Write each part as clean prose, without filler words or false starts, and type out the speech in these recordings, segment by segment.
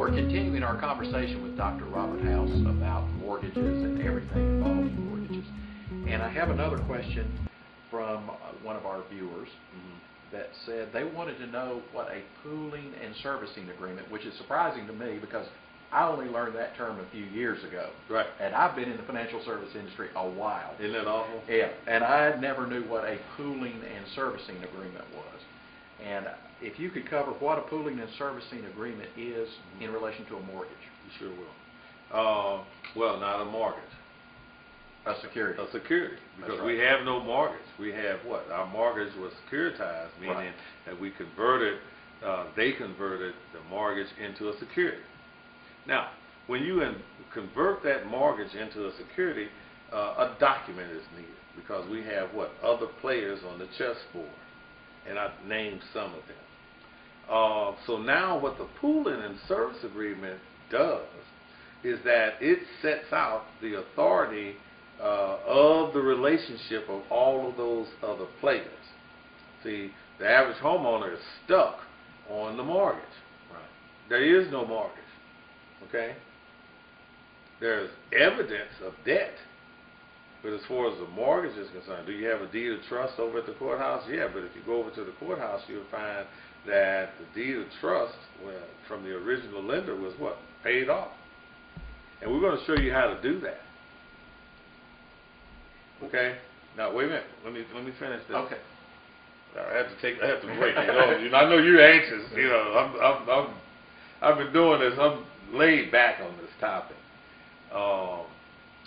we're continuing our conversation with Dr. Robert House about mortgages and everything involved in mortgages. And I have another question from one of our viewers that said they wanted to know what a pooling and servicing agreement, which is surprising to me because I only learned that term a few years ago. Right. And I've been in the financial service industry a while. Isn't that awful? Yeah. And I never knew what a pooling and servicing agreement was. And if you could cover what a pooling and servicing agreement is in relation to a mortgage. You sure will. Well, not a mortgage. A security. A security. Because right. we have no mortgage. We have what? Our mortgage was securitized, meaning right. that we converted, they converted the mortgage into a security. Now, when you convert that mortgage into a security, a document is needed because we have what? Other players on the chessboard. And I've named some of them. So now what the pooling and service agreement does is that it sets out the authority of the relationship of all of those other players. See, the average homeowner is stuck on the mortgage. Right. There is no mortgage. Okay? There's evidence of debt. But as far as the mortgage is concerned, do you have a deed of trust over at the courthouse? Yeah, but if you go over to the courthouse, you'll find that the deed of trust from the original lender was what? Paid off. And we're going to show you how to do that. Okay? Now, wait a minute. Let me finish this. Okay. I have to break. I know you're anxious. I've been doing this. I'm laid back on this topic.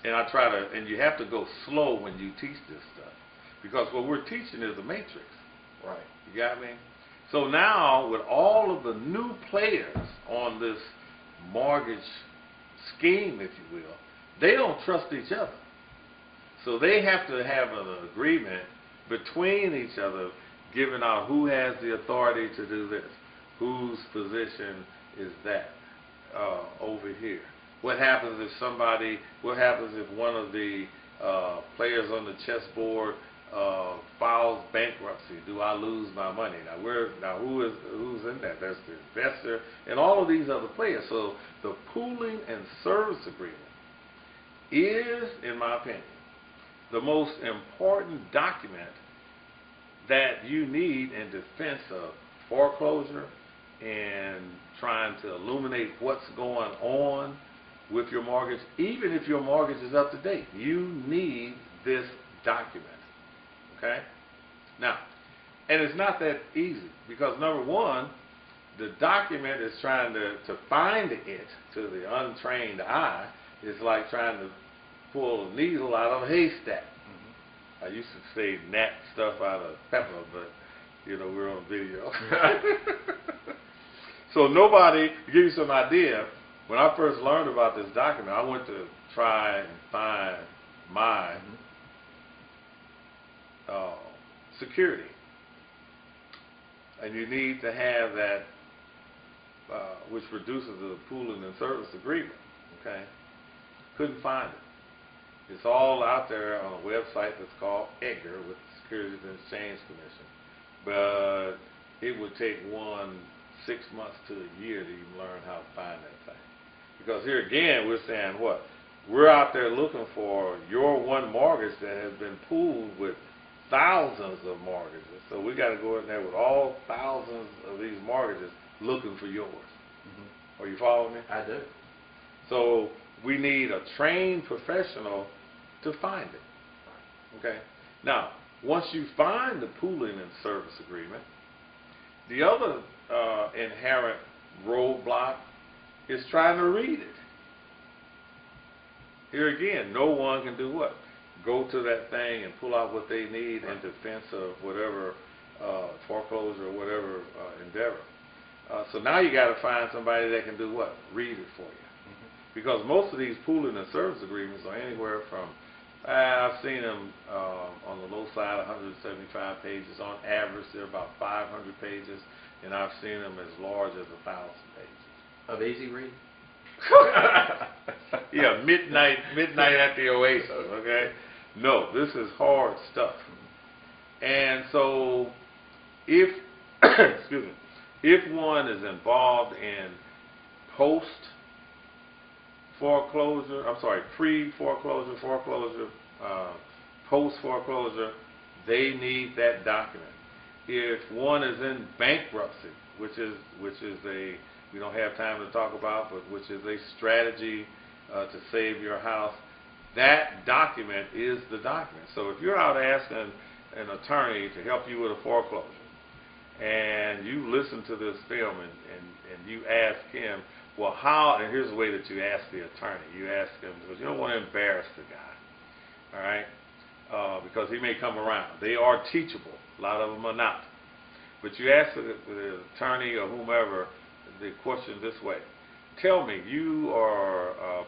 And I try to, and you have to go slow when you teach this stuff. Because what we're teaching is a matrix. Right. You got me? So now, with all of the new players on this mortgage scheme, if you will, they don't trust each other. So they have to have an agreement between each other, giving out who has the authority to do this, whose position is that over here. What happens if one of the players on the chessboard files bankruptcy? Do I lose my money? Now who's in that? That's the investor and all of these other players. So the pooling and service agreement is, in my opinion, the most important document that you need in defense of foreclosure and trying to illuminate what's going on with your mortgage. Even if your mortgage is up to date, you need this document. Okay? Now, and it's not that easy because number one, the document is trying to find it to the untrained eye is like trying to pull a needle out of a haystack. I used to say gnat stuff out of pepper, but we're on video. So nobody, to give you some idea, when I first learned about this document, I went to try and find my security. And you need to have that, which produces the pooling and service agreement. Okay? Couldn't find it. It's all out there on a website that's called EDGAR with the Securities and Exchange Commission. But it would take 6 months to a year to even learn how to find that thing. Because here again, we're saying what? We're out there looking for your one mortgage that has been pooled with thousands of mortgages. So we got to go in there with all thousands of these mortgages looking for yours. Are you following me? I do. So we need a trained professional to find it. Okay? Now, once you find the pooling and service agreement, the other inherent roadblock is trying to read it. Here again, no one can do what? Go to that thing and pull out what they need in defense of whatever foreclosure or whatever endeavor. So now you got to find somebody that can do what? Read it for you. Because most of these pooling and service agreements are anywhere from, I've seen them on the low side, 175 pages. On average, they're about 500 pages, and I've seen them as large as 1,000 pages. Of easy read? Yeah, midnight at the Oasis, okay? No, this is hard stuff. And so if, excuse me, if one is involved in post-foreclosure, pre-foreclosure, foreclosure, post-foreclosure, they need that document. If one is in bankruptcy, which is a, we don't have time to talk about, but which is a strategy to save your house, that document is the document. So if you're out asking an attorney to help you with a foreclosure, and you listen to this film and you ask him, well, how, and here's the way that you ask the attorney. You ask him, because you don't want to embarrass the guy, all right? Because he may come around. They are teachable. A lot of them are not. But you ask the attorney or whomever the question this way. Tell me, you are a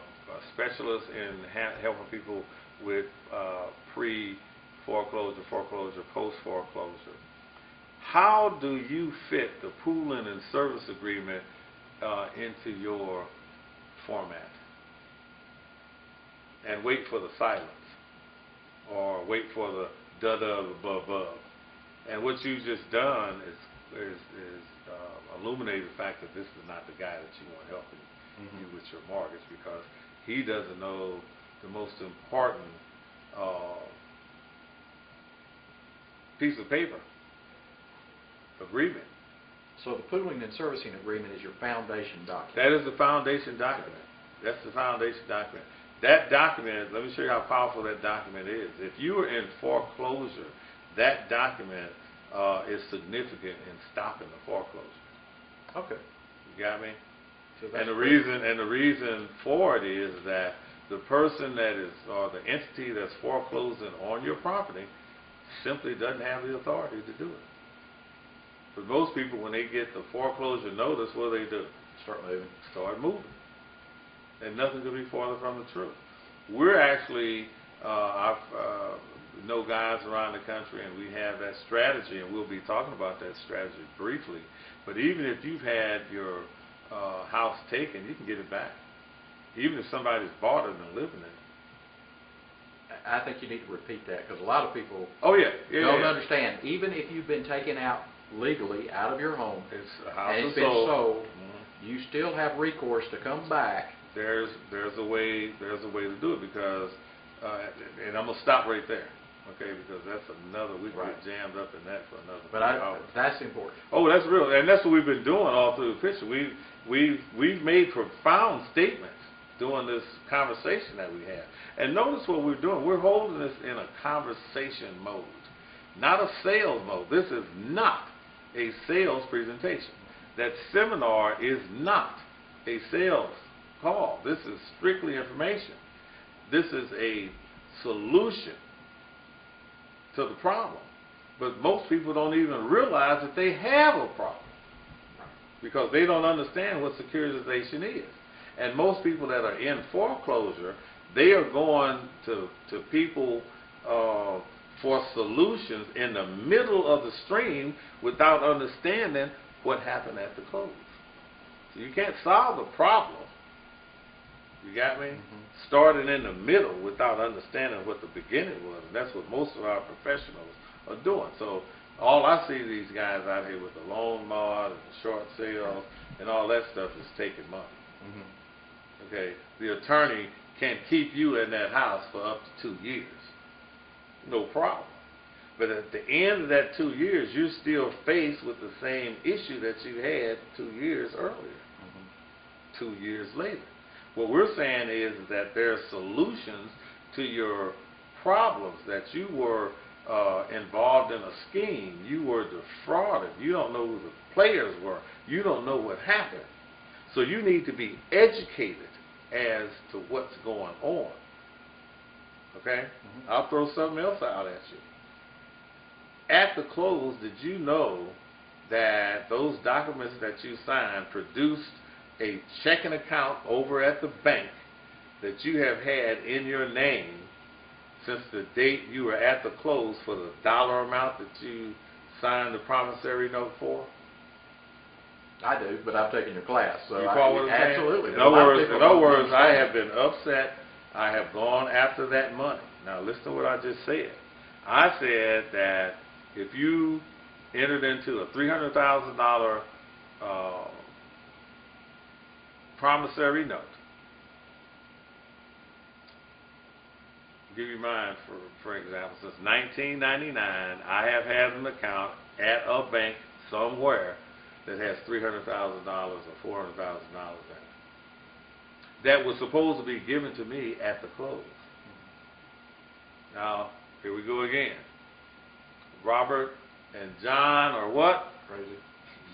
specialist in helping people with pre-foreclosure, foreclosure, post-foreclosure. How do you fit the pooling and service agreement into your format? And wait for the silence, or wait for the da-da above. And what you've just done is illuminated the fact that this is not the guy that you want helping you with your mortgage, because he doesn't know the most important piece of paper, agreement. So the pooling and servicing agreement is your foundation document. That is the foundation document. That's the foundation document. That document, let me show you how powerful that document is. If you are in foreclosure, that document is significant in stopping the foreclosure. Okay. You got me? So And the reason for it is that the person that is, or the entity that's foreclosing on your property, simply doesn't have the authority to do it. But most people, when they get the foreclosure notice, what do? Start moving. Start moving. And nothing could be farther from the truth. We're actually, I know guys around the country, and we have that strategy, and we'll be talking about that strategy briefly. But even if you've had your house taken, you can get it back. Even if somebody's bought it and living in it. I think you need to repeat that, because a lot of people don't understand. Even if you've been taken out legally out of your home, and it's been sold, you still have recourse to come back. There's a way to do it, because and I'm gonna stop right there, okay? Because that's another, we can get jammed up in that for another. But that's important. Oh, that's real, and that's what we've been doing all through the picture. We've made profound statements during this conversation that we have. And notice what we're doing. We're holding this in a conversation mode, not a sales mode. This is not a sales presentation. That seminar is not a sales call. This is strictly information. This is a solution to the problem. But most people don't even realize that they have a problem, because they don't understand what securitization is. And most people that are in foreclosure, they are going to people for solutions in the middle of the stream without understanding what happened at the close. So you can't solve the problem, you got me? Starting in the middle without understanding what the beginning was. And that's what most of our professionals are doing. So all I see these guys out here with the loan mod and the short sales and all that stuff is taking money. Okay, the attorney can keep you in that house for up to 2 years. No problem. But at the end of that 2 years, you're still faced with the same issue that you had 2 years earlier, 2 years later. What we're saying is that there are solutions to your problems, that you were involved in a scheme, you were defrauded, you don't know who the players were, you don't know what happened. So you need to be educated as to what's going on. Okay? I'll throw something else out at you. At the close, did you know that those documents that you signed produced a checking account over at the bank that you have had in your name since the date you were at the close for the dollar amount that you signed the promissory note for? I do, but I've taken your class. So you follow what I'm saying? Absolutely. In other words, I have been upset. I have gone after that money. Now listen to what I just said. I said that if you entered into a $300,000 promissory note. I'll give you mine for example. Since 1999, I have had an account at a bank somewhere that has $300,000 or $400,000 in it. That was supposed to be given to me at the close. Now, here we go again. Robert and John are what? Crazy.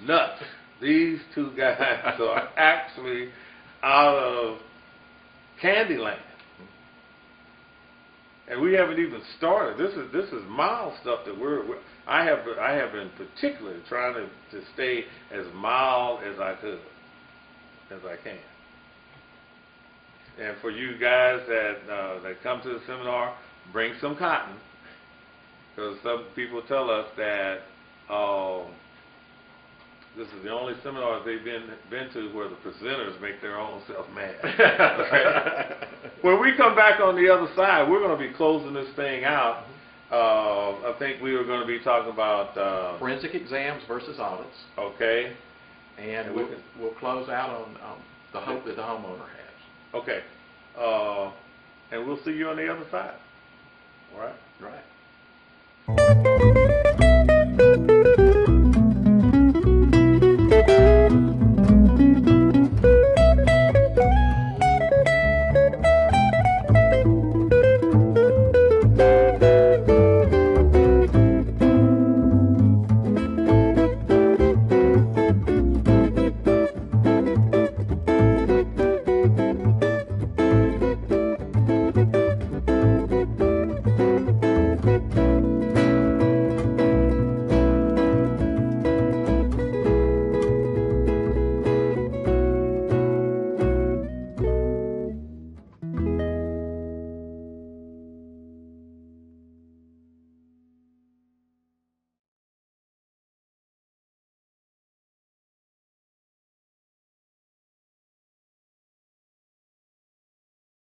Nuts. These two guys are actually out of Candyland. And we haven't even started. This is mild stuff that I have been particularly trying to stay as mild as I can. And for you guys that come to the seminar, bring some cotton, because some people tell us that this is the only seminar they've been to where the presenters make their own self mad. Okay? When we come back on the other side, we're going to be closing this thing out. I think we were going to be talking about forensic exams versus audits. Okay. And we'll close out on the hope that the homeowner has. Okay. And we'll see you on the other side. All right? Right.